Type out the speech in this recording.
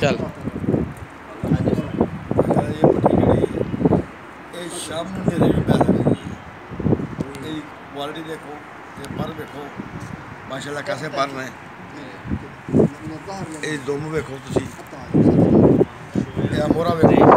चल शाम मेरे भी पैर क्वालिटी देखो पर देखो माशाल्लाह कैसे पर रहे हैं ये दोनों देखो तुसी या मोरा देखो